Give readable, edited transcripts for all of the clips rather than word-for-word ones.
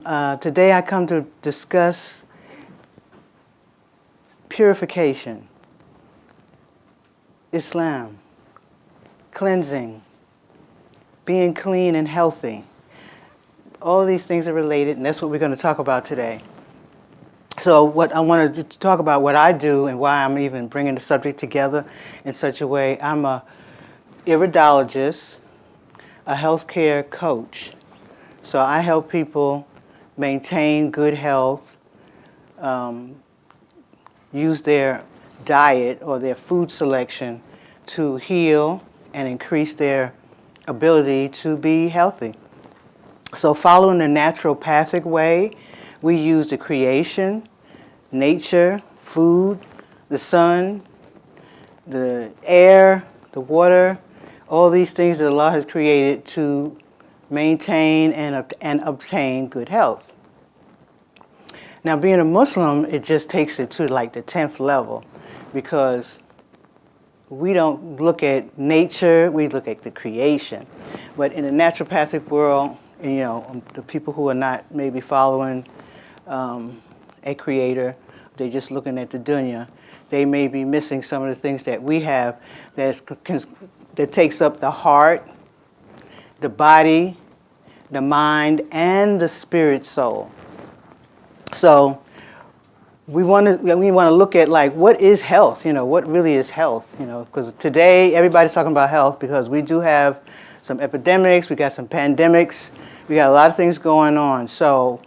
Today I come to discuss purification, Islam, cleansing, being clean and healthy. All of these things are related, and that's what we're going to talk about today. So what I wanted to talk about, what I do and why I'm even bringing the subject together in such a way. I'm a iridologist, a healthcare coach. So I help people maintain good health, use their diet or their food selection to heal and increase their ability to be healthy. So following the naturopathic way, we use the creation, nature, food, the sun, the air, the water, all these things that Allah has created to maintain and obtain good health. Now, being a Muslim, it just takes it to like the 10th level, because we don't look at nature, we look at the creation. But in the naturopathic world, the people who are not maybe following a creator, they're just looking at the dunya, they may be missing some of the things that we have that takes up the heart, the body, the mind, and the spirit soul. So we want to look at like what is health, what really is health, because today everybody's talking about health because we do have some epidemics, we got some pandemics, we got a lot of things going on. So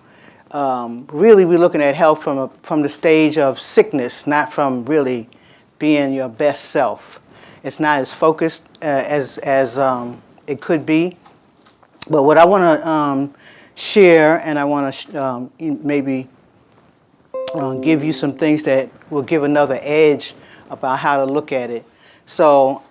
really we're looking at health from the stage of sickness, not from really being your best self. It's not as focused as it could be. But what I want to share, and I want to maybe give you some things that will give another edge about how to look at it. So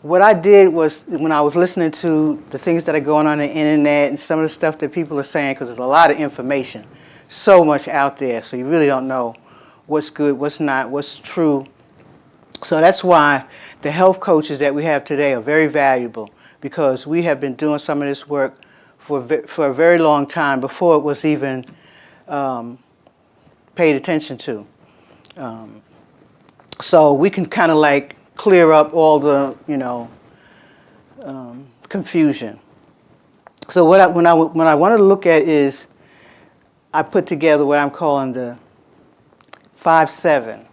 what I did was, when I was listening to the things that are going on the internet and some of the stuff that people are saying, because there's a lot of information, so much out there, so you really don't know what's good, what's not, what's true. So that's why the health coaches that we have today are very valuable, because we have been doing some of this work for a very long time before it was even paid attention to. So we can kind of like clear up all the confusion. So when I want to look at is, I put together what I'm calling the 5-7.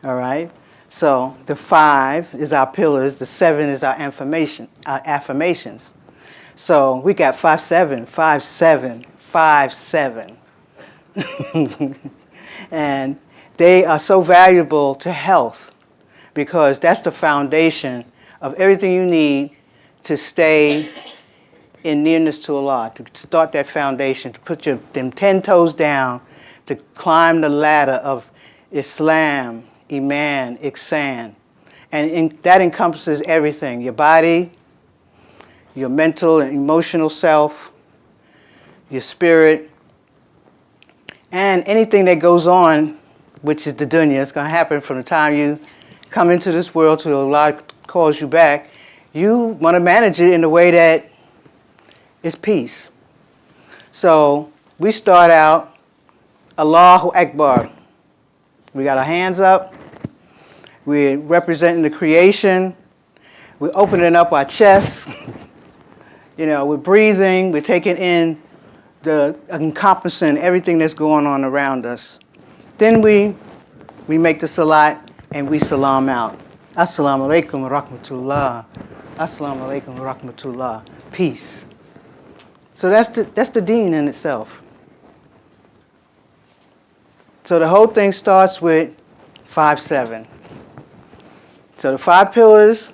All right. So the 5 is our pillars, the 7 is our affirmations. So we got 5-7, 5-7, 5-7. And they are so valuable to health, because that's the foundation of everything you need to stay in nearness to Allah, to start that foundation, to put them 10 toes down, to climb the ladder of Islam, Iman, Ihsan. And that encompasses everything: your body, your mental and emotional self, your spirit, and anything that goes on, which is the dunya. It's going to happen from the time you come into this world till Allah calls you back. You want to manage it in a way that is peace. So we start out, Allahu Akbar. We got our hands up. We're representing the creation. We're opening up our chest. We're breathing. We're taking in encompassing everything that's going on around us. Then we make the salat and we salam out. Assalamu alaikum wa rahmatullah. Assalamu alaikum wa rahmatullah. Peace. So that's the deen in itself. So the whole thing starts with 5-7. So the 5 pillars,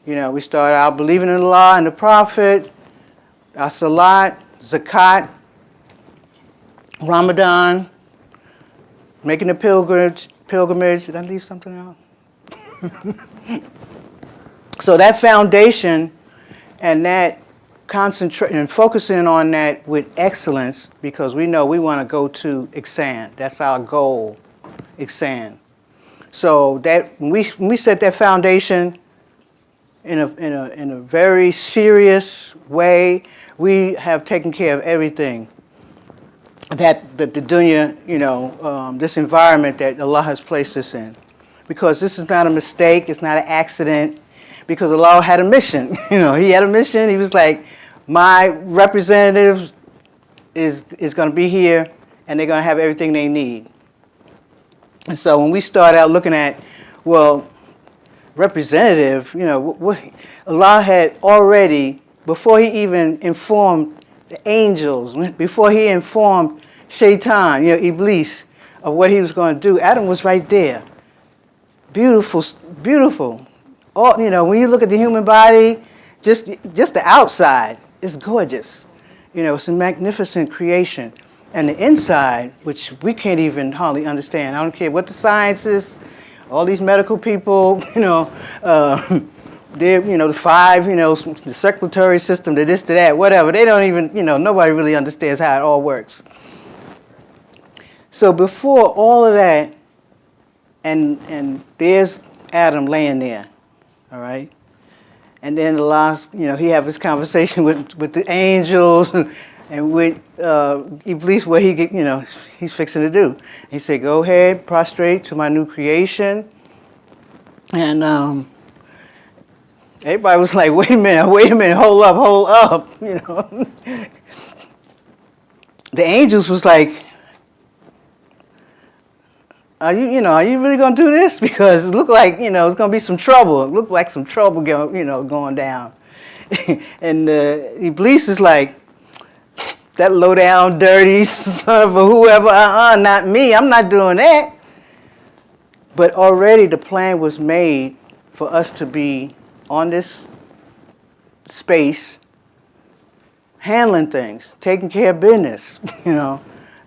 we start out believing in Allah and the Prophet, our salat, zakat, Ramadan, making the pilgrimage. Did I leave something out? So that foundation and that concentrating and focusing on that with excellence, because we know we want to go to Ihsan. That's our goal, Ihsan. So that when we set that foundation, in a very serious way. We have taken care of everything that the dunya, this environment that Allah has placed us in. Because this is not a mistake, it's not an accident, because Allah had a mission. He had a mission. He was like, my representatives is going to be here, and they're going to have everything they need. And so when we start out looking at, well, representative, what Allah had already, before he even informed the angels, before he informed Shaitan, Iblis, of what he was going to do, Adam was right there. Beautiful, beautiful. All, when you look at the human body, just the outside is gorgeous. It's a magnificent creation. And the inside, which we can't even hardly understand. I don't care what the science is, all these medical people, they're, the five, the circulatory system, the this, to that, whatever. They don't even, nobody really understands how it all works. So before all of that, and there's Adam laying there, all right? And then the last, he have his conversation with the angels and with Iblis, what he get, he's fixing to do. He said, go ahead, prostrate to my new creation. And everybody was like, wait a minute, hold up. The angels was like, are you really going to do this? Because it looked like, it's going to be some trouble. It looked like some trouble going down. And Iblis is like, that low down, dirty son of a whoever, not me. I'm not doing that. But already the plan was made for us to be on this space, handling things, taking care of business.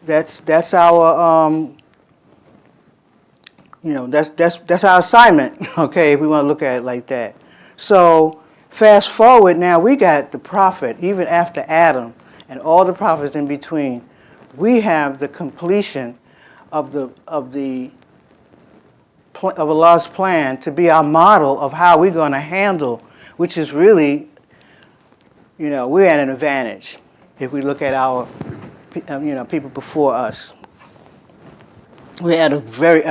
That's our that's our assignment. Okay, if we want to look at it like that. So fast forward now, we got the prophet even after Adam and all the prophets in between. We have the completion of Allah's plan to be our model of how we're going to handle, which is really, we're at an advantage if we look at our, people before us. We're at a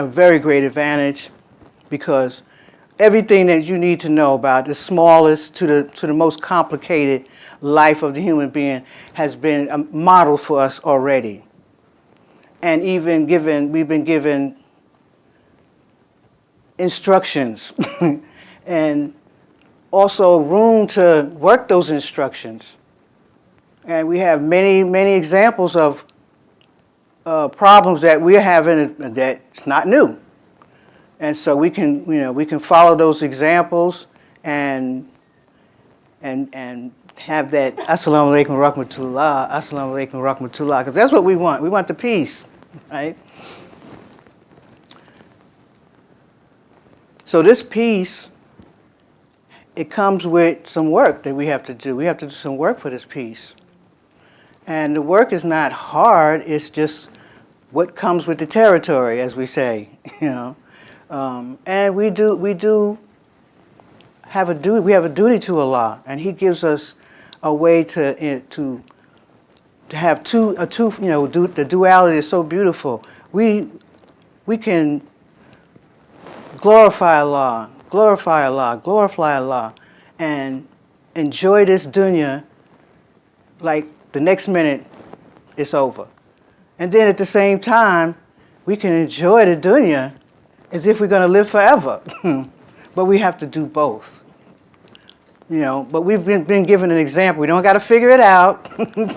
very great advantage because everything that you need to know about the smallest to the most complicated life of the human being has been modeled for us already. And even we've been given instructions and also room to work those instructions. And we have many examples of problems that we're having that's not new. And so we can follow those examples and have that assalamu alaikum rahmatullah, assalamu alaikum rahmatullah, because that's what we want. We want the peace, right? So this peace, it comes with some work that we have to do. We have to do some work for this peace. And the work is not hard, it's just what comes with the territory, as we say, And we have a duty to Allah, and He gives us a way to have the duality is so beautiful. We can glorify Allah, and enjoy this dunya like the next minute it's over. And then at the same time, we can enjoy the dunya as if we're going to live forever. But we have to do both. But we've been given an example. We don't got to figure it out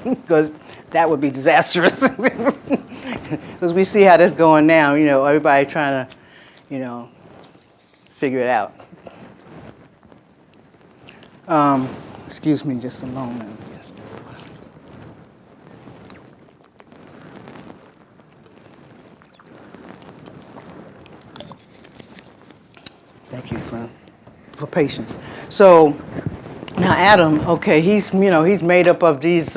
because that would be disastrous. Because we see how that's going now. Everybody trying to, figure it out. Excuse me just a moment. Thank you for patience. So now Adam, okay, he's made up of these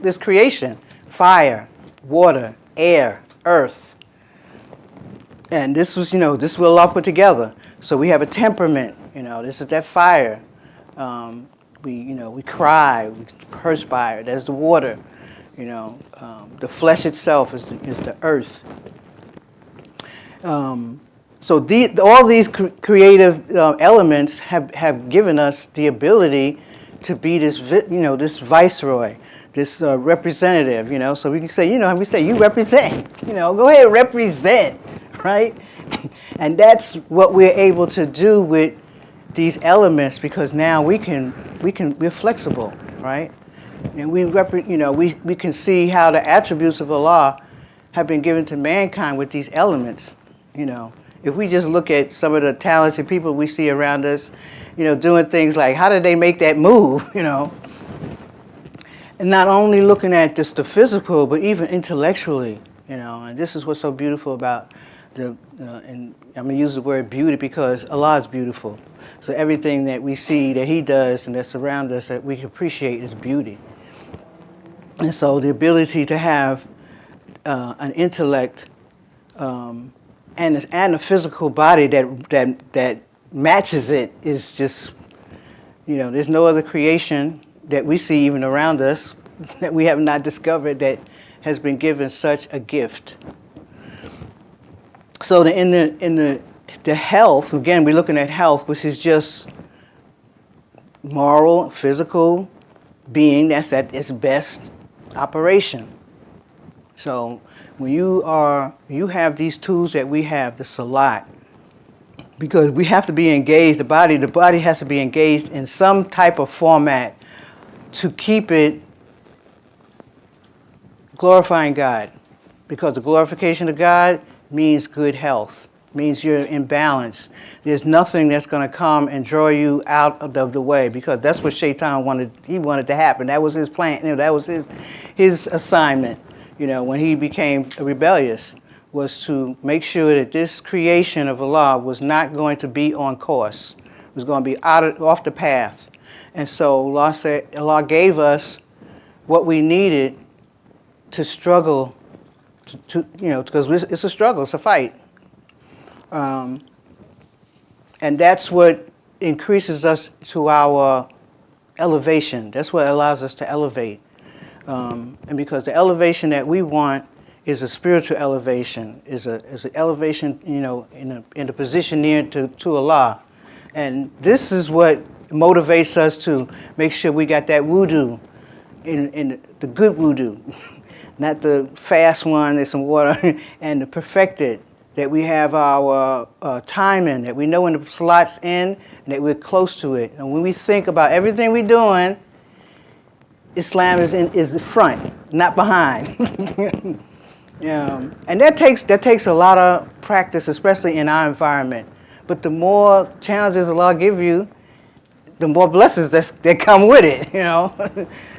this creation: fire, water, air, earth. And this was, this will Allah put together. So we have a temperament, this is that fire. We cry, we perspire. There's the water. The flesh itself is the earth. So all these creative elements have given us the ability to be this viceroy, this representative. So we can say, we say you represent. Go ahead, represent, right? And that's what we're able to do with these elements, because now we're flexible, right? And we can see how the attributes of Allah have been given to mankind with these elements. If we just look at some of the talented people we see around us, doing things like, how did they make that move, And not only looking at just the physical, but even intellectually, And this is what's so beautiful about and I'm going to use the word beauty because Allah is beautiful. So everything that we see that He does and that's around us that we can appreciate is beauty. And so the ability to have an intellect and a physical body that matches it is just, there's no other creation that we see even around us that we have not discovered that has been given such a gift. So in the health, again, we're looking at health, which is just moral, physical being that's at its best operation. So when you have these tools that we have, the salat, because we have to be engaged, the body has to be engaged in some type of format to keep it glorifying God. Because the glorification of God means good health, means you're in balance. There's nothing that's going to come and draw you out of the way, because that's what Shaitan wanted to happen. That was his plan. That was his assignment, when he became rebellious, was to make sure that this creation of Allah was not going to be on course. It was going to be off the path. And so Allah gave us what we needed to struggle because it's a struggle, it's a fight. And that's what increases us to our elevation. That's what allows us to elevate. And because the elevation that we want is a spiritual elevation, is an elevation, in a position near to Allah. And this is what motivates us to make sure we got that wudu, in the good wudu. Not the fast one, there's some water, and the perfected, that we have our timing, that we know when the slot's in, and that we're close to it. And when we think about everything we're doing, Islam is the front, not behind. And that takes a lot of practice, especially in our environment. But the more challenges Allah give you, the more blessings that come with it.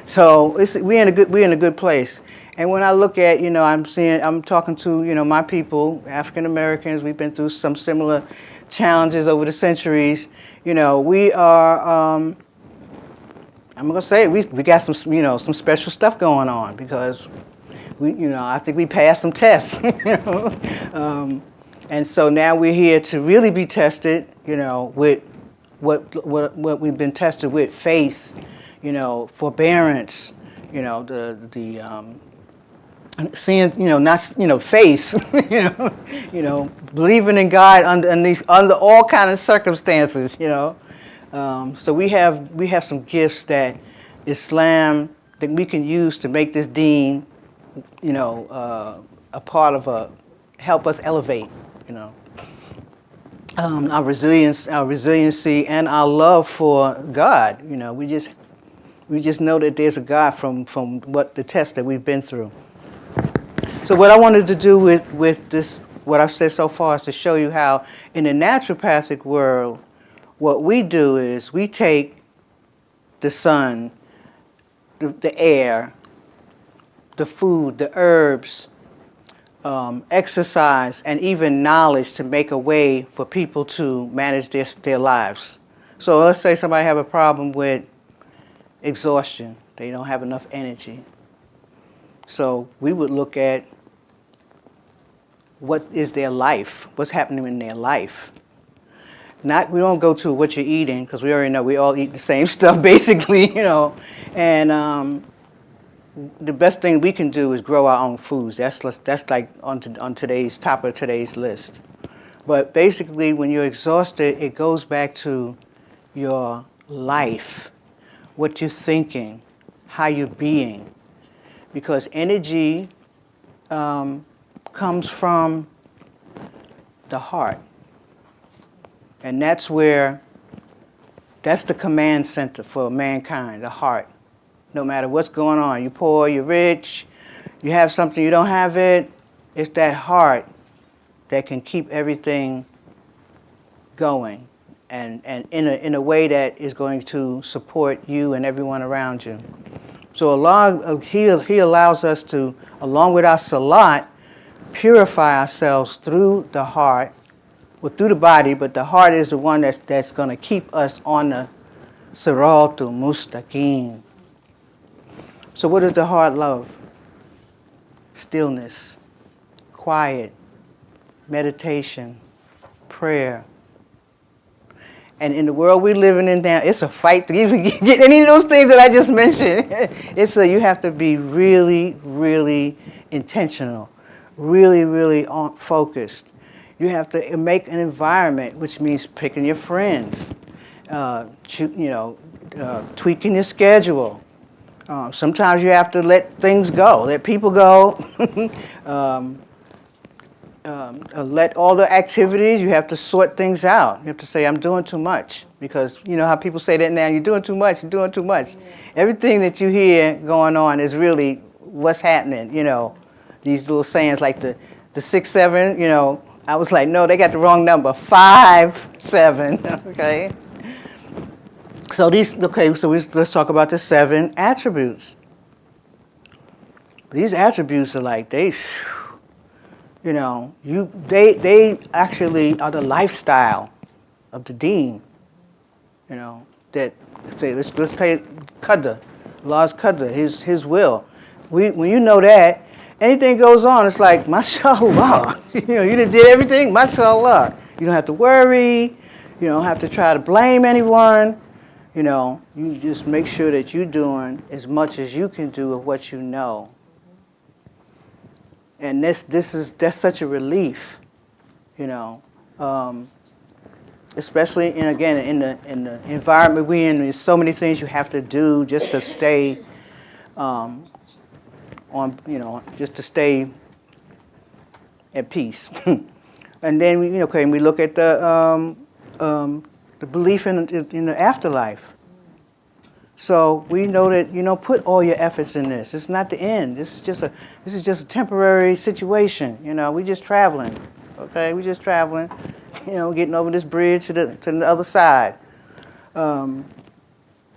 So we're in a good place. And when I look at, I'm talking to, my people, African Americans. We've been through some similar challenges over the centuries. We are. I'm gonna say we got some, some special stuff going on, because I think we passed some tests. And so now we're here to really be tested, with what we've been tested with: faith, forbearance, seeing, not, faith, believing in God under all kind of circumstances, So we have some gifts that Islam, that we can use to make this deen, a part of help us elevate, our resiliency, and our love for God. We just know that there's a God from what the test that we've been through. So what I wanted to do with this, what I've said so far, is to show you how in the naturopathic world, what we do is we take the sun, the air, the food, the herbs, exercise, and even knowledge to make a way for people to manage their lives. So let's say somebody have a problem with exhaustion. They don't have enough energy. So we would look at what is their life, what's happening in their life. we don't go to what you're eating because we already know we all eat the same stuff basically, And the best thing we can do is grow our own foods. That's like on today's top of today's list. But basically, when you're exhausted, it goes back to your life, what you're thinking, how you're being, because energy comes from the heart, and that's the command center for mankind, the heart. No matter what's going on, you're poor, you're rich, you have something, you don't have it, it's that heart that can keep everything going and in a way that is going to support you and everyone around you. So He allows us to, along with our salat, purify ourselves through the heart, through the body, but the heart is the one that's going to keep us on the Siratul Mustaqim. So what does the heart love? Stillness, quiet, meditation, prayer. And in the world we're living in now, it's a fight to even get any of those things that I just mentioned. You have to be really, really intentional, really, really focused. You have to make an environment, which means picking your friends, tweaking your schedule. Sometimes you have to let things go, let people go, let all the activities, you have to sort things out. You have to say, I'm doing too much. Because you know how people say that now, you're doing too much, you're doing too much. Yeah. Everything that you hear going on is really what's happening, These little sayings like the 6, 7, I was like, no, they got the wrong number, 5, 7, okay? So let's talk about the 7 attributes. These attributes are like, they actually are the lifestyle of the deen. That say let's take Qadr, Allah's Qadr, His will. When you know that, anything goes on, it's like, mashallah. You done did everything, mashallah. You don't have to worry. You don't have to try to blame anyone. You just make sure that you're doing as much as you can do of what you know. And that's such a relief, especially in the environment we're in. There's so many things you have to do just to stay just to stay at peace. And then we look at the belief in the afterlife. So we know that put all your efforts in this. It's not the end. This is just a temporary situation. We're just traveling. Okay, we're just traveling. Getting over this bridge to the other side.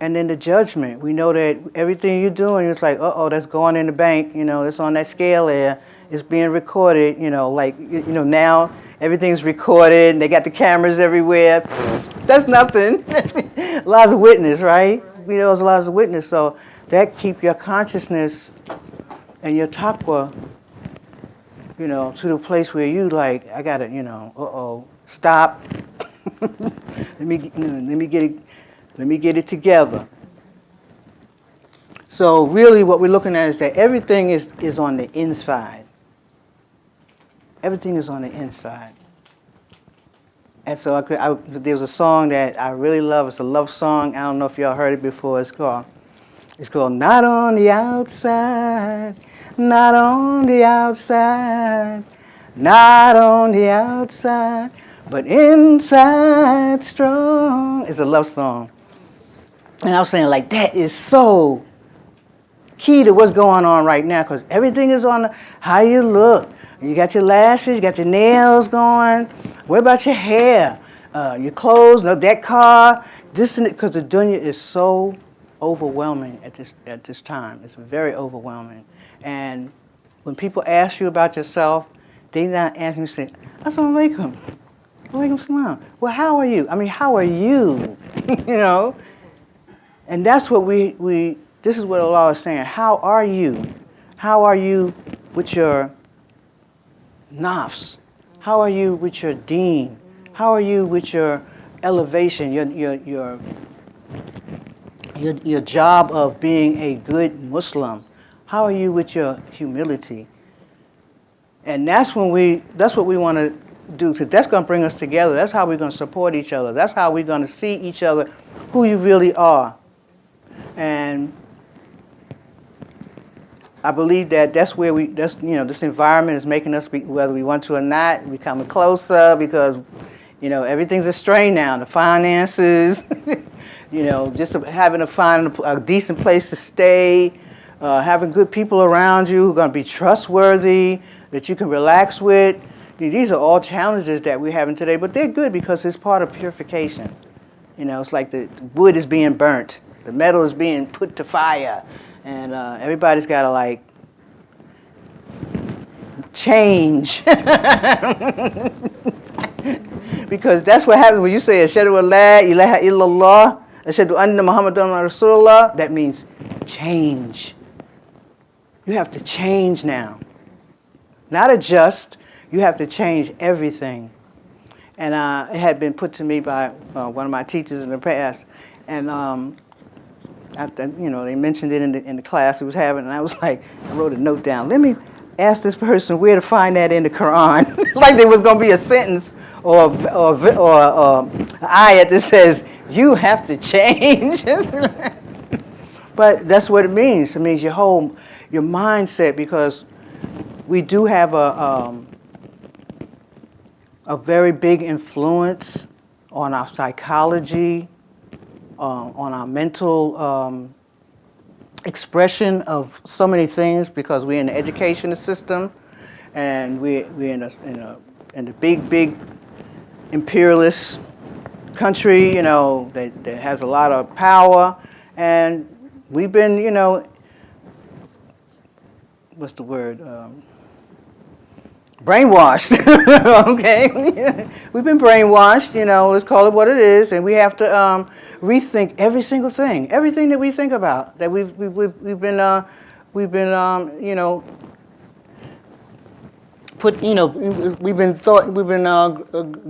And then the judgment. We know that everything you're doing, it's like, that's going in the bank. It's on that scale there. It's being recorded. Now everything's recorded. And they got the cameras everywhere. That's nothing. Lots of witness, right? There's lots of witness. So that keep your consciousness and your taqwa, to the place where you like, I gotta, stop. let me get it together. So really, what we're looking at is that everything is on the inside. Everything is on the inside. And so there was a song that I really love. It's a love song. I don't know if y'all heard it before. It's called Not on the Outside, Not on the Outside, Not on the Outside, but inside strong. It's a love song. And I was saying, like, that is so key to what's going on right now, because everything is on how you look. You got your lashes, you got your nails going. What about your hair? Your clothes, that car? Because the dunya is so overwhelming at this time. It's very overwhelming. And when people ask you about yourself, they're not asking you, say, Assalamu alaikum. Walaikum salam. Well, how are you? I mean, how are you? And that's what this is what Allah is saying. How are you? How are you with your nafs? How are you with your deen? How are you with your elevation, your job of being a good Muslim? How are you with your humility? And that's what we want to do, because that's going to bring us together. That's how we're going to support each other. That's how we're going to see each other, who you really are. And I believe that's where this environment is making us, whether we want to or not, becoming closer, because, everything's a strain now. The finances, just having to find a decent place to stay, having good people around you who are going to be trustworthy, that you can relax with. These are all challenges that we're having today, but they're good because it's part of purification. It's like the wood is being burnt, the metal is being put to fire, and everybody's got to change. Because that's what happens when you say Ashhadu an la ilaha illallah, Ashhadu anna Muhammadan Rasulullah. That means change. You have to change now. Not adjust, you have to change everything. And it had been put to me by one of my teachers in the past, and they mentioned it in the class we was having, and I was like, I wrote a note down. Let me ask this person where to find that in the Quran, like there was going to be a sentence or an ayat that says you have to change. But that's what it means. It means your mindset, because we do have a very big influence on our psychology, on our mental expression of so many things, because we're in the education system, and we're in a big imperialist country, that has a lot of power, and we've been, what's the word? Brainwashed. Okay, we've been brainwashed. Let's call it what it is, and we have to rethink every single thing, everything that we think about, that we've been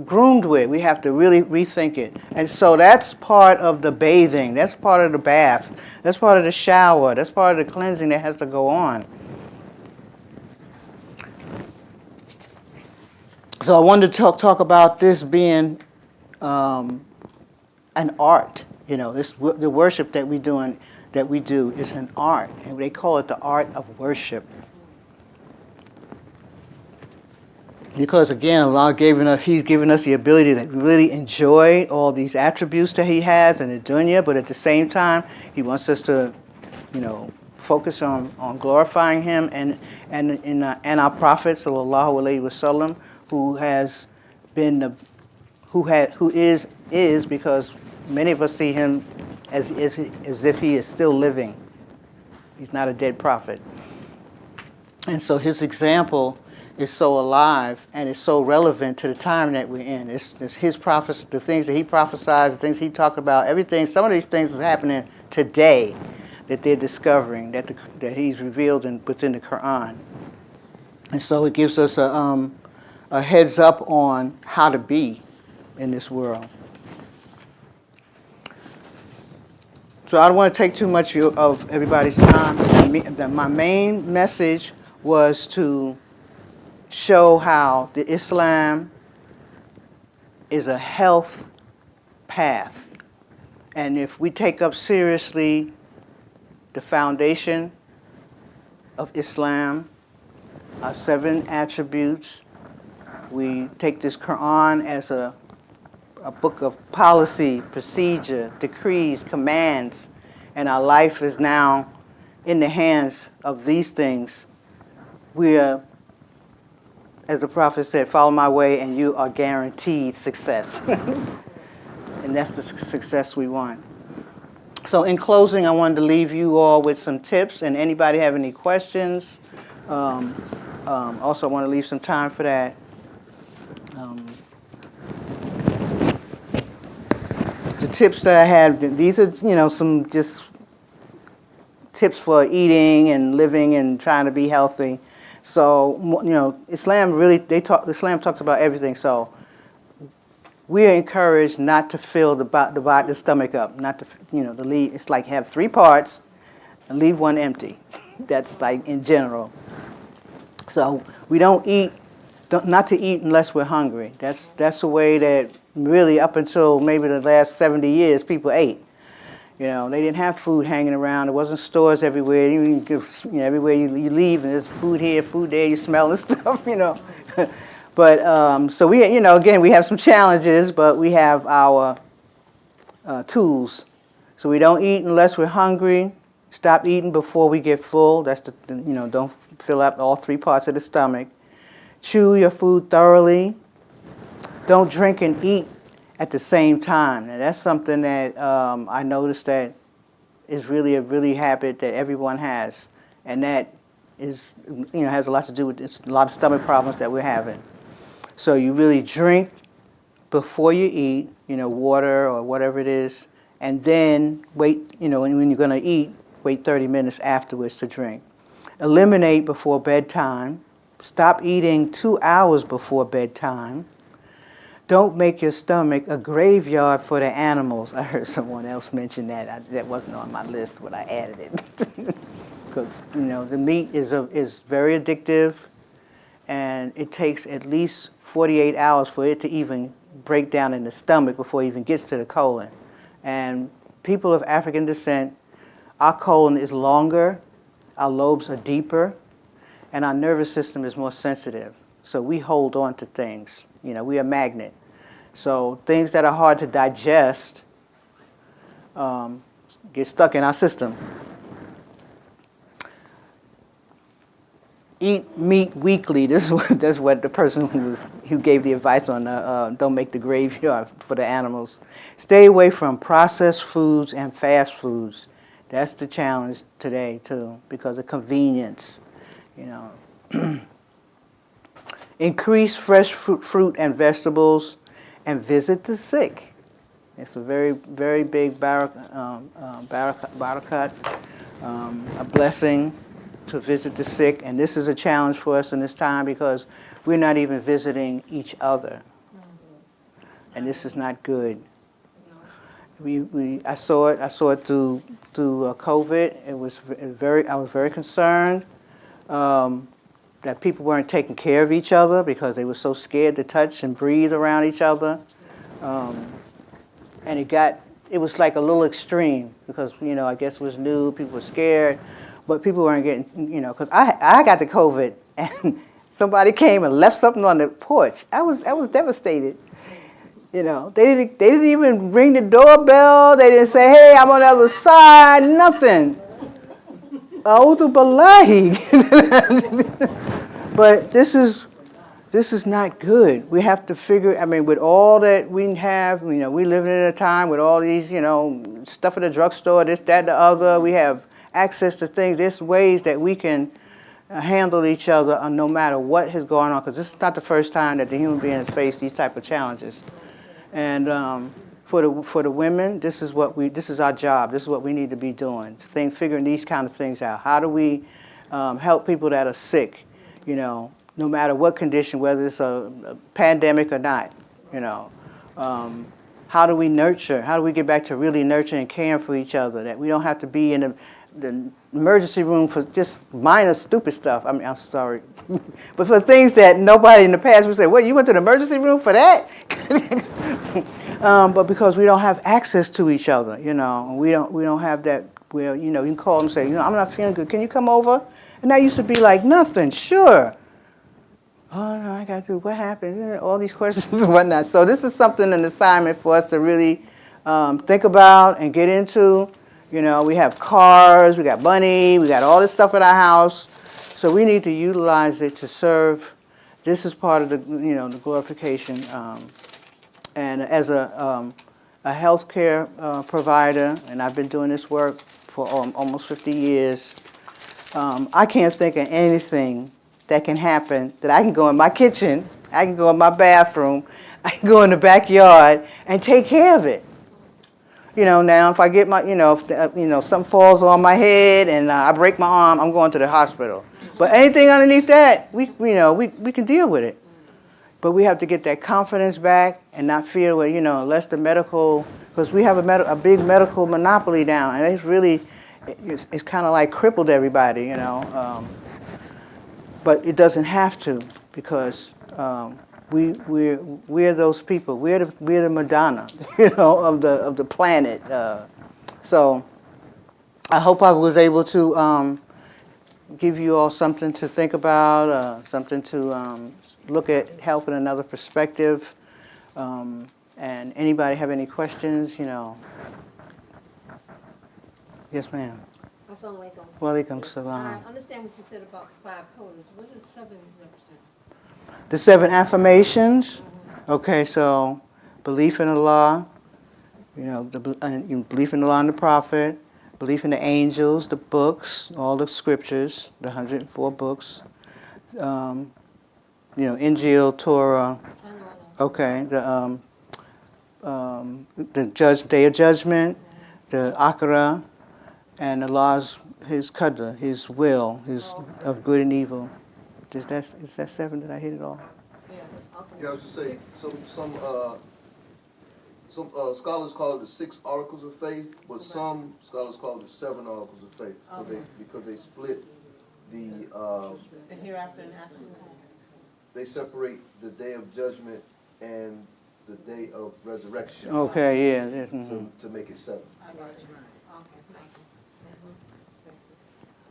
groomed with. We have to really rethink it, and so that's part of the bathing. That's part of the bath. That's part of the shower. That's part of the cleansing that has to go on. So I wanted to talk about this being an art. The worship that we do is an art, and they call it the art of worship. Because again, Allah He's given us the ability to really enjoy all these attributes that He has in the dunya, but at the same time, He wants us to, focus on glorifying Him and our Prophet Sallallahu Alaihi Wasallam, who is, because many of us see him as if he is still living. He's not a dead prophet. And so his example is so alive and is so relevant to the time that we're in. It's his prophets, the things that he prophesied, the things he talked about, everything. Some of these things is happening today that they're discovering, that he's revealed within the Quran. And so it gives us a heads up on how to be in this world. So I don't want to take too much of everybody's time. My main message was to show how the Islam is a health path. And if we take up seriously the foundation of Islam, our 7 attributes, we take this Quran as a book of policy, procedure, decrees, commands, and our life is now in the hands of these things. We are, as the Prophet said, follow my way and you are guaranteed success. And that's the success we want. So in closing, I wanted to leave you all with some tips, and anybody have any questions? Also, I want to leave some time for that. The tips that I had, these are, some just tips for eating and living and trying to be healthy. So, Islam talks about everything. So we are encouraged not to fill the stomach up, not to, to leave. It's like have 3 parts and leave 1 empty. That's like in general. So we don't eat, not to eat unless we're hungry. That's the way that really up until maybe the last 70 years people ate. They didn't have food hanging around. There wasn't stores everywhere. Everywhere you leave and there's food here, food there. You smell and stuff. But so we, again, we have some challenges, but we have our tools. So we don't eat unless we're hungry. Stop eating before we get full. That's don't fill up all 3 parts of the stomach. Chew your food thoroughly. Don't drink and eat at the same time. Now that's something that I noticed that is really a habit that everyone has, and that is has a lot to do with a lot of stomach problems that we're having. So you really drink before you eat, water or whatever it is, and then wait. When you're going to eat, wait 30 minutes afterwards to drink. Eliminate before bedtime. Stop eating 2 hours before bedtime. Don't make your stomach a graveyard for the animals. I heard someone else mention that. That wasn't on my list, but I added it. Because, the meat is very addictive, and it takes at least 48 hours for it to even break down in the stomach before it even gets to the colon. And people of African descent, our colon is longer, our lobes are deeper, and our nervous system is more sensitive. So we hold on to things. We are a magnet. So things that are hard to digest get stuck in our system. Eat meat weekly. That's what the person who gave the advice on don't make the graveyard for the animals. Stay away from processed foods and fast foods. That's the challenge today too, because of convenience. Increase fresh fruit and vegetables, and visit the sick. It's a very, very big barakat, a blessing to visit the sick. And this is a challenge for us in this time because we're not even visiting each other. And this is not good. I saw it through COVID. I was very concerned that people weren't taking care of each other because they were so scared to touch and breathe around each other. And it was like a little extreme because, I guess it was new, people were scared, but people weren't getting, because I got the COVID and somebody came and left something on the porch. I was devastated. They didn't even ring the doorbell. They didn't say, hey, I'm on the other side, nothing. A'udhu billahi. But this is not good. We have to figure, with all that we have, we live in a time with all these, stuff at the drugstore, this, that, the other. We have access to things. There's ways that we can handle each other no matter what is going on, because this is not the first time that the human being has faced these type of challenges. And for the women, this is our job. This is what we need to be doing. Figuring these kind of things out. How do we help people that are sick? No matter what condition, whether it's a pandemic or not. How do we nurture? How do we get back to really nurturing and caring for each other? That we don't have to be in the emergency room for just minor stupid stuff. I'm sorry. But for things that nobody in the past would say, what, you went to the emergency room for that? But because we don't have access to each other, we don't have that where, you can call and say, I'm not feeling good. Can you come over? And that used to be like nothing. Sure. Oh, no, I got to, what happened? All these questions and whatnot. So this is something, an assignment for us to really think about and get into. We have cars, we got money, we got all this stuff in our house. So we need to utilize it to serve. This is part of the, the glorification. And as a healthcare provider, and I've been doing this work for almost 50 years, I can't think of anything that can happen that I can go in my kitchen, I can go in my bathroom, I can go in the backyard and take care of it. Now if I get my, if something falls on my head and I break my arm, I'm going to the hospital. But anything underneath that, we can deal with it. But we have to get that confidence back and not feel, well, unless the medical, because we have a big medical monopoly down, and it's kind of like crippled everybody. But it doesn't have to, because we're those people. We're the Madonna, of the planet. So I hope I was able to give you all something to think about, something to look at health in another perspective. And anybody have any questions? Yes, ma'am. Assalamu alaikum. Walaikum salam. I understand what you said about 5 pillars. What does 7 represent? The 7 affirmations. Okay, so belief in Allah, belief in Allah and the Prophet, belief in the angels, the books, all the scriptures, the 104 books, Injil, Torah. Okay, the Day of Judgment, the Akhirah, and His qadr, His will, of good and evil. Is that 7? Did I hit it all? Yeah, I was just saying, some scholars call it the 6 articles of faith, but some scholars call it the 7 articles of faith, because they split the hereafter and after. they separate the day of judgment and the day of resurrection. Okay, yeah. Mm-hmm. To make it 7. I got you. Okay, thank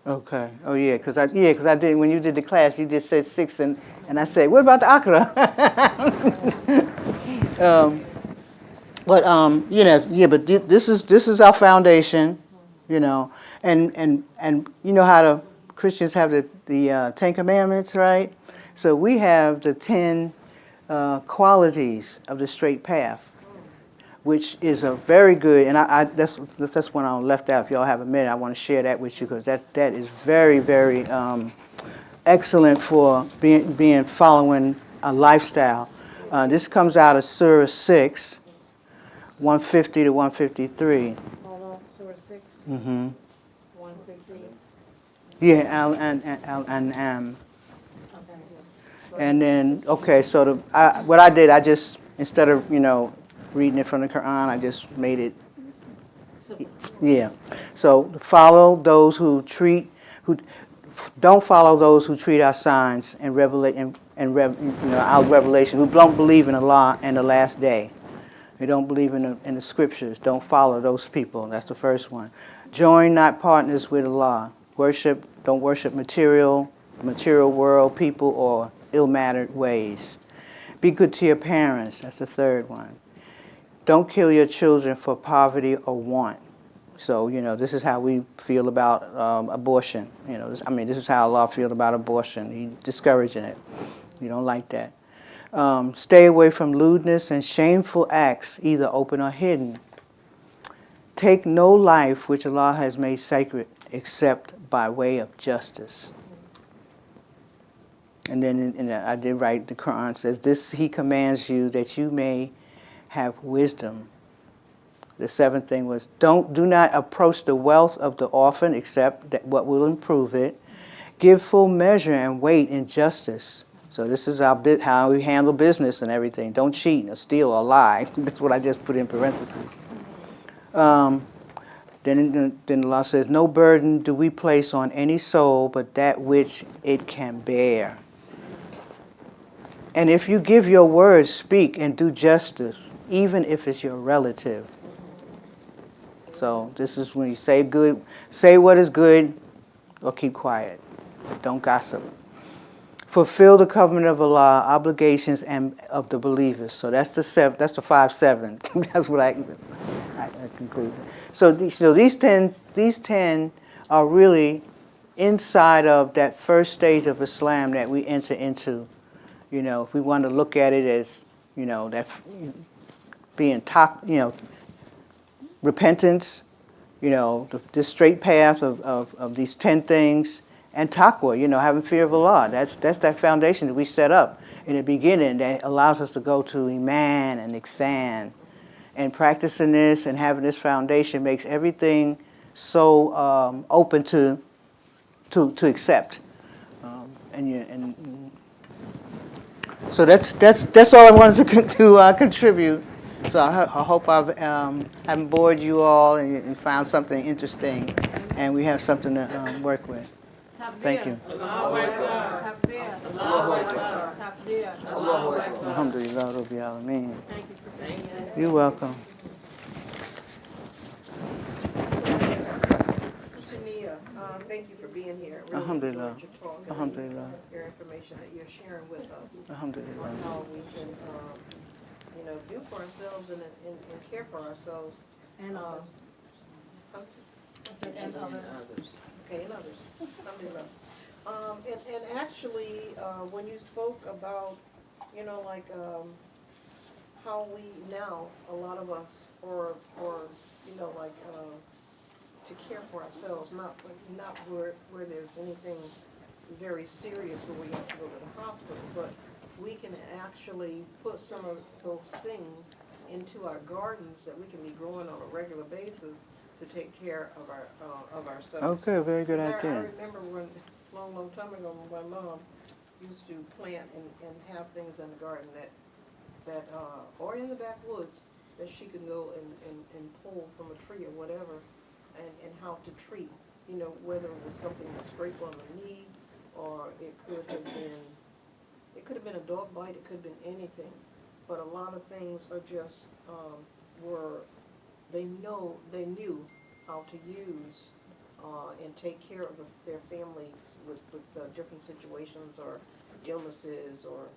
you. Okay. Oh yeah, because I did, when you did the class, you just said 6, and I said, what about the Akhira? But this is our foundation, and you know how the Christians have the 10 Commandments, right? So we have the 10 qualities of the straight path, which is a very good, and that's one I left out. If y'all have a minute, I want to share that with you, because that is very, very excellent for following a lifestyle. This comes out of Surah 6, 150 to 153. Hold on, Surah 6. Mm-hmm. 150. Yeah, Al-An'am. Okay. And then, okay, so what I did, I just, instead of, reading it from the Quran, I just made it, yeah. So follow those who don't follow those who treat our signs and our revelation, who don't believe in Allah and the last day. Who don't believe in the scriptures. Don't follow those people. That's the first one. Join not partners with Allah. Don't worship material world, people, or ill-mannered ways. Be good to your parents. That's the third one. Don't kill your children for poverty or want. So, this is how we feel about abortion. This is how Allah feels about abortion. He's discouraging it. You don't like that. Stay away from lewdness and shameful acts, either open or hidden. Take no life which Allah has made sacred except by way of justice. And then I did write, the Quran says, this He commands you that you may have wisdom. The 7th thing was, do not approach the wealth of the orphan except that what will improve it. Give full measure and weight in justice. So this is how we handle business and everything. Don't cheat or steal or lie. That's what I just put in parentheses. Then Allah says, no burden do we place on any soul but that which it can bear. And if you give your word, speak and do justice, even if it's your relative. So this is when you say what is good, or keep quiet. Don't gossip. Fulfill the covenant of Allah, obligations and of the believers. So that's the 5-7. That's what I concluded. So these 10 are really inside of that first stage of Islam that we enter into. If we want to look at it as, that being top, repentance, this straight path of these 10 things, and taqwa, having fear of Allah. That's that foundation that we set up in the beginning that allows us to go to Iman and Ihsan. And practicing this and having this foundation makes everything so open to So that's all I wanted to contribute. So I hope I've haven't bored you all and found something interesting, and we have something to work with. Thank you. Alhamdulillah, Rabbil Alameen. Thank you for being here. You're welcome. Sister Nia, thank you for being here. Really Alhamdulillah. enjoyed your talk and Alhamdulillah. your information that you're sharing with us Alhamdulillah. on how we can, do for ourselves and care for ourselves. And others. And others. Okay, and others. Alhamdulillah. And actually, when you spoke about, how we now, a lot of us, to care for ourselves, not where there's anything very serious where we have to go to the hospital, but we can actually put some of those things into our gardens that we can be growing on a regular basis to take care of ourselves. Okay, very good 'Cause I idea. remember when, long time ago, when my mom used to plant and have things in the garden or in the backwoods, that she could go and pull from a tree or whatever, and how to treat, whether it was something to scrape on the knee, or it could have been a dog bite, it could have been anything. But a lot of things are just, they knew how to use and take care of their families with different situations or illnesses or,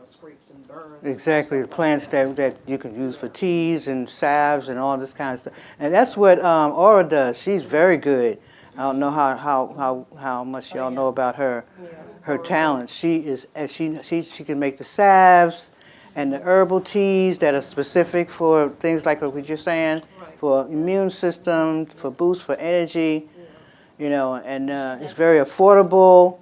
scrapes and burns. Exactly, the plants that you can use for teas and salves and all this kind of stuff. And that's what Aura does. She's very good. I don't know how much y'all know about her talents. She can make the salves and the herbal teas that are specific for things like what you're saying, Right. for immune system, for boost, for energy, and it's very affordable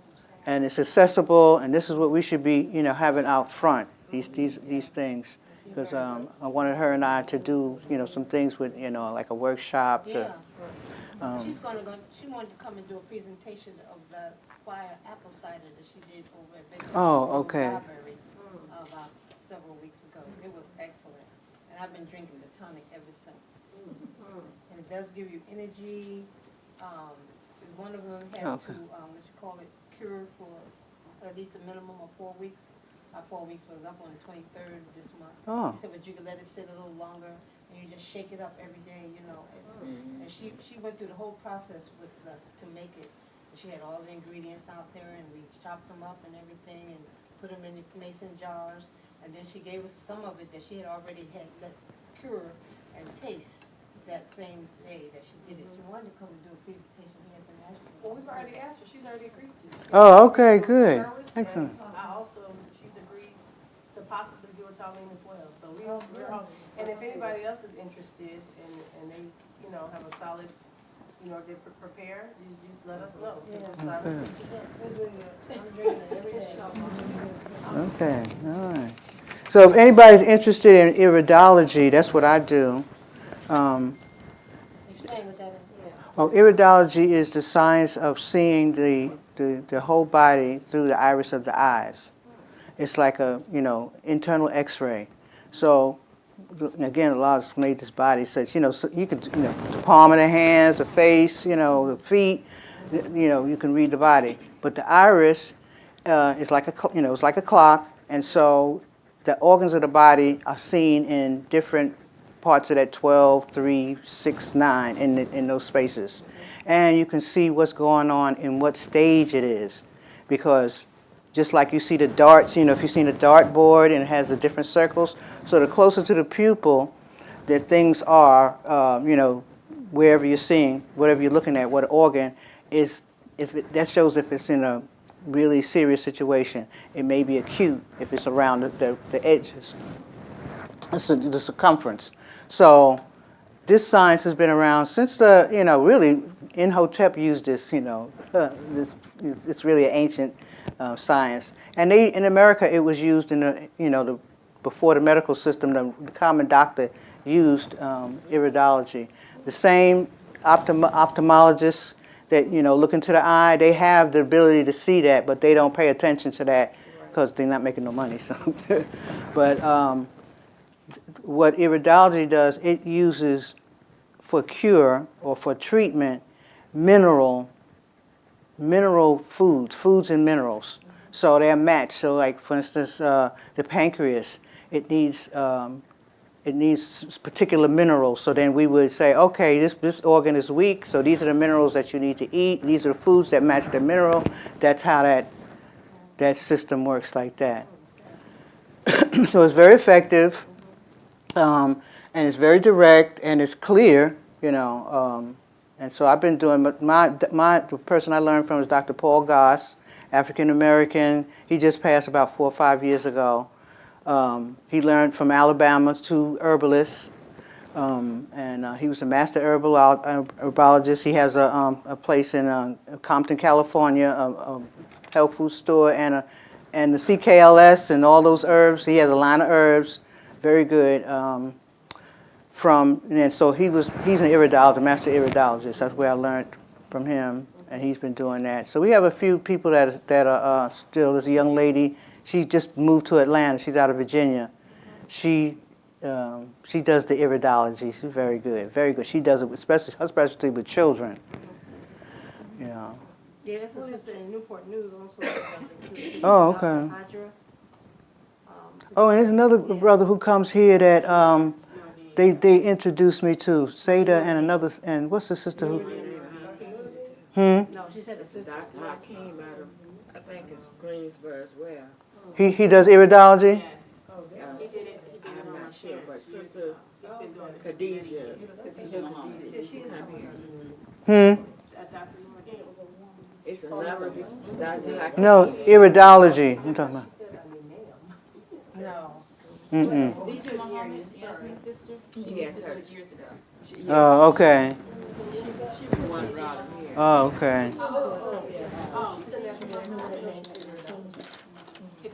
and it's accessible, and this is what we should be, having out front, these things. Because I wanted her and I to do, some things with, like a workshop. Yeah. She wanted to come and do a presentation of the fire apple cider that she did over at Bakery Oh, okay. Library about several weeks ago. It was excellent. And I've been drinking the tonic ever since. And it does give you energy. One of them had Okay. cure for at least a minimum of 4 weeks. Our 4 weeks was up on the 23rd of this month. Oh. He said, but you could let it sit a little longer, and you just shake it up every day, And she went through the whole process with us to make it. She had all the ingredients out there, and we chopped them up and everything, and put them in the mason jars. And then she gave us some of it that she had already had let cure and taste that same day that she did it. She wanted to come and do a presentation here at the National. Well, we've already asked her, she's already agreed to. Oh, okay, good. Service, Excellent. and I also, she's agreed to possibly do a Talene as well, so we're all, and if anybody else is interested and they, have a solid, they're prepared, you just let us know. I'm drinking it every day. Okay, all right. So if anybody's interested in iridology, that's what I do. Explain what that is. Iridology is the science of seeing the whole body through the iris of the eyes. It's like a, internal x-ray. So, again, Allah's made this body such, so you can, the palm of the hands, the face, the feet, you can read the body. But the iris is like it's like a clock, and so the organs of the body are seen in different parts of that 12, 3, 6, 9 in those spaces. And you can see what's going on in what stage it is. Because just like you see the darts, if you've seen a dartboard and it has the different circles, so the closer to the pupil that things are, wherever you're seeing, whatever you're looking at, what organ is, that shows if it's in a really serious situation. It may be acute if it's around the edges, the circumference. So this science has been around since really, Imhotep used this, it's really an ancient science. And in America, it was used in before the medical system, the common doctor used iridology. The same ophthalmologists that, look into the eye, they have the ability to see that, but they don't pay attention to that because they're not making no money. So, but what iridology does, it uses for cure or for treatment mineral foods and minerals. So they're matched. So like for instance, the pancreas, it needs particular minerals. So then we would say, okay, this organ is weak, so these are the minerals that you need to eat. These are the foods that match the mineral. That's how that system works like that. So it's very effective, and it's very direct, and it's clear, and so I've been doing the person I learned from is Dr. Paul Goss, African American. He just passed about 4 or 5 years ago. He learned from Alabama, 2 herbalists, and he was a master herbologist. He has a place in Compton, California, a health food store, and the CKLS and all those herbs. He has a line of herbs, very good. And so he's an iridologist, master iridologist. That's where I learned from him, and he's been doing that. So we have a few people that are still. There's a young lady. She just moved to Atlanta. She's out of Virginia. She does the iridology. She's very good, very good. She does it, especially her specialty with children. Yeah, that's a sister in Newport News also. Oh, okay. Oh, and there's another brother who comes here that they introduced me to. Seda and what's the sister who? No, she said it's Dr. Hakeem out of, I think it's Greensboro as well. He does iridology? Yes. I'm not sure, but Sister Khadijah, used to come here. It's another Dr. Hakeem. No, iridology. I'm talking about. No. DJ Muhammad, Yasmin's sister, she Yes, her. years ago. Oh, okay. She was one around here. Oh, okay.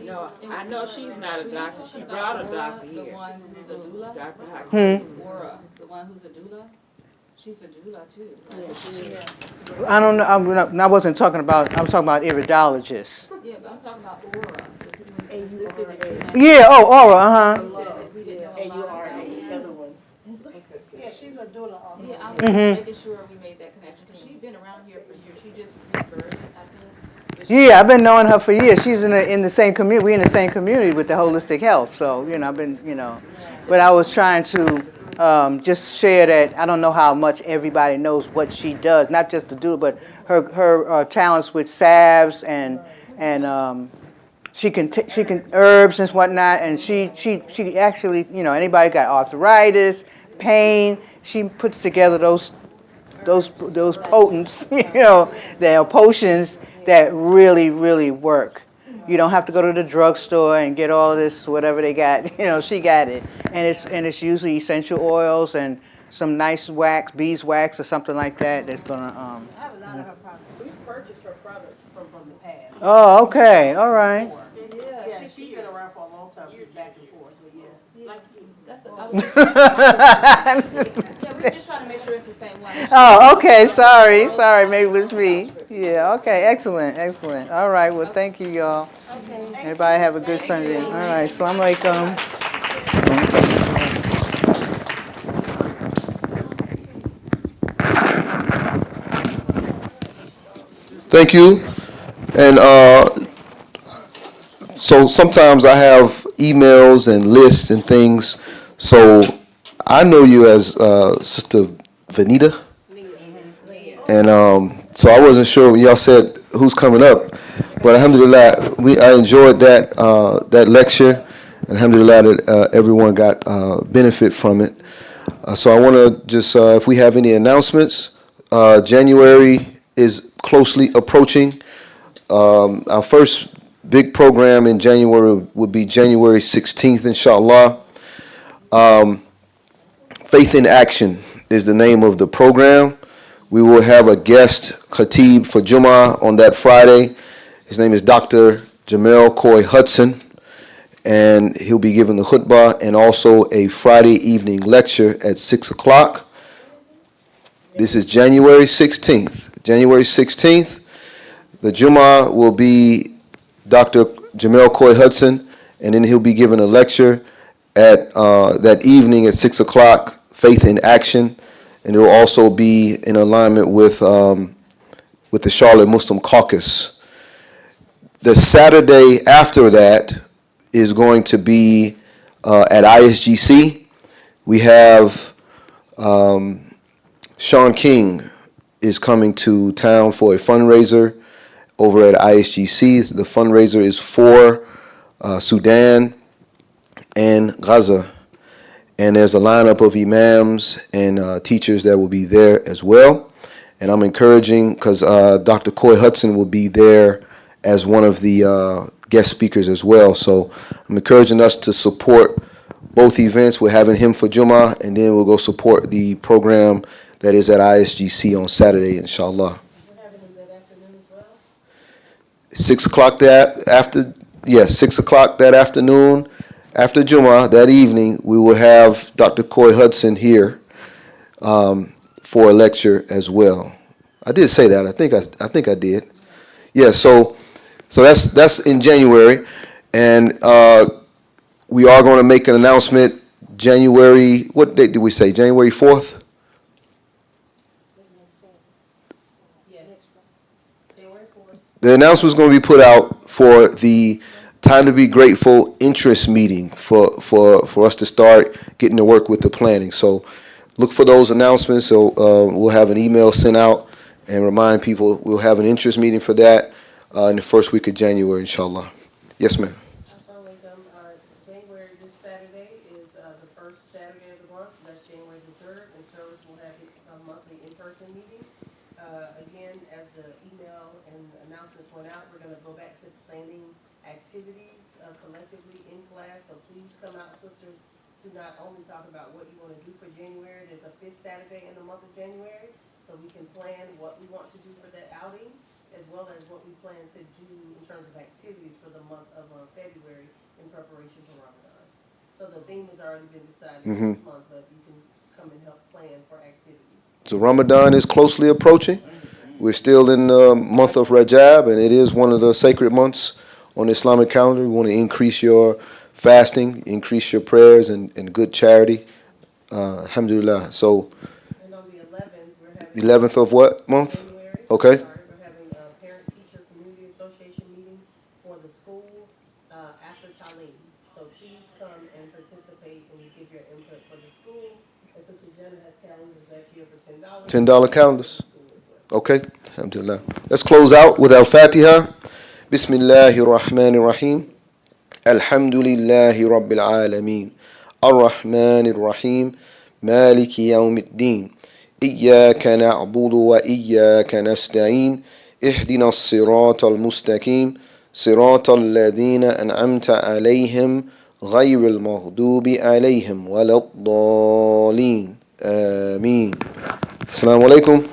No, I know she's not a doctor. She brought a doctor The here. one who's a doula, Dr. Hakeem. Aura, the one who's a doula, she's a doula too. Right? I don't know. I wasn't talking about. I was talking about iridologists. Yeah, but I'm talking about Aura, the sister that you met. Yeah. Oh, Aura. He said that we didn't know a lot about. Yeah, she's a doula also. Yeah, I was just making sure we made that connection because she's been around here for years. She just referred, I think. But she- Yeah, I've been knowing her for years. She's in the same community. We're in the same community with the holistic health. So I've been but I was trying to just share that. I don't know how much everybody knows what she does, not just to do it, but her talents with salves and she can herbs and whatnot. And she actually anybody got arthritis, pain. She puts together those potents, the potions that really, really work. You don't have to go to the drugstore and get all this whatever they got. She got it, and it's usually essential oils and some nice wax, beeswax or something like that. That's gonna. I have a lot of her products. We've purchased her products from the past. Oh, okay, all right. Yeah, she's been around for a long time. She's back and forth, but yeah. Like, that's the, I was just, yeah, we're just trying to make sure it's the same one. Oh, okay. Sorry. Maybe it was me. Yeah. Okay. Excellent. All right. Well, thank you, y'all. Okay. Everybody have a good Sunday. All right. Assalamu alaikum. Thank you. And so sometimes I have emails and lists and things. So I know you as Sister Vanita. And so I wasn't sure when y'all said who's coming up. But alhamdulillah, I enjoyed that lecture. Alhamdulillah that everyone got benefit from it. So I want to just, if we have any announcements, January is closely approaching. Our first big program in January would be January 16th, inshallah. Faith in Action is the name of the program. We will have a guest khatib for Jummah on that Friday. His name is Dr. Jamel Coy Hudson, and he'll be giving the khutbah and also a Friday evening lecture at 6 o'clock. This is January 16th. The Jummah will be Dr. Jamel Coy Hudson, and then he'll be giving a lecture at that evening at 6 o'clock, Faith in Action, and it will also be in alignment with the Charlotte Muslim Caucus. The Saturday after that is going to be at ISGC. We have Sean King is coming to town for a fundraiser over at ISGC. The fundraiser is for Sudan and Gaza. And there's a lineup of imams and teachers that will be there as well. And I'm encouraging, because Dr. Coy Hudson will be there as one of the guest speakers as well. So I'm encouraging us to support both events. We're having him for Jummah, and then we'll go support the program that is at ISGC on Saturday, inshallah. We're having them that afternoon as well? 6 o'clock that after, yes, 6 o'clock that afternoon. After Jummah, that evening, we will have Dr. Coy Hudson here for a lecture as well. I did say that. I think I did. Yeah. So that's in January, and we are going to make an announcement. January. What date did we say? January 4th. Yes. January 4th. The announcement is going to be put out for the Time to Be Grateful interest meeting for us to start getting to work with the planning. So look for those announcements. So we'll have an email sent out and remind people we'll have an interest meeting for that in the first week of January, inshallah. Yes, ma'am. Assalamualaikum. January, this Saturday is the first Saturday of the month, so that's January the 3rd, and service will have its monthly in-person meeting. Again, as the email and announcements went out, we're gonna go back to planning activities collectively in class, so please come out, sisters, to not only talk about what you wanna do for January. There's a 5th Saturday in the month of January, so we can plan what we want to do for that outing, as well as what we plan to do in terms of activities for the month of February in preparation for Ramadan. So the theme has already been decided this month, but you can come and help plan for activities. So Ramadan is closely approaching. We're still in the month of Rajab, and it is one of the sacred months on the Islamic calendar. We want to increase your fasting, increase your prayers, and good charity. Alhamdulillah. So And on the 11th, we're having. 11th of what month? January. Okay. Sorry, we're having a parent-teacher community association meeting for the school after Talim. So please come and participate and give your input for the school. And Sister Jenna has calendars back here for $10. $10 calendars. For the school as well. Okay. Alhamdulillah. Let's close out with Al-Fatiha. Bismillahir Rahmanir Rahim. Alhamdulillahi Rabbil Alameen. Ar-Rahmanir Rahim. Maliki Yawmiddin. إياك نعبد وإياك نستعين اهدنا الصراط المستقيم صراط الذين أنعمت عليهم غير المغضوب عليهم ولا الضالين آمين. السلام عليكم.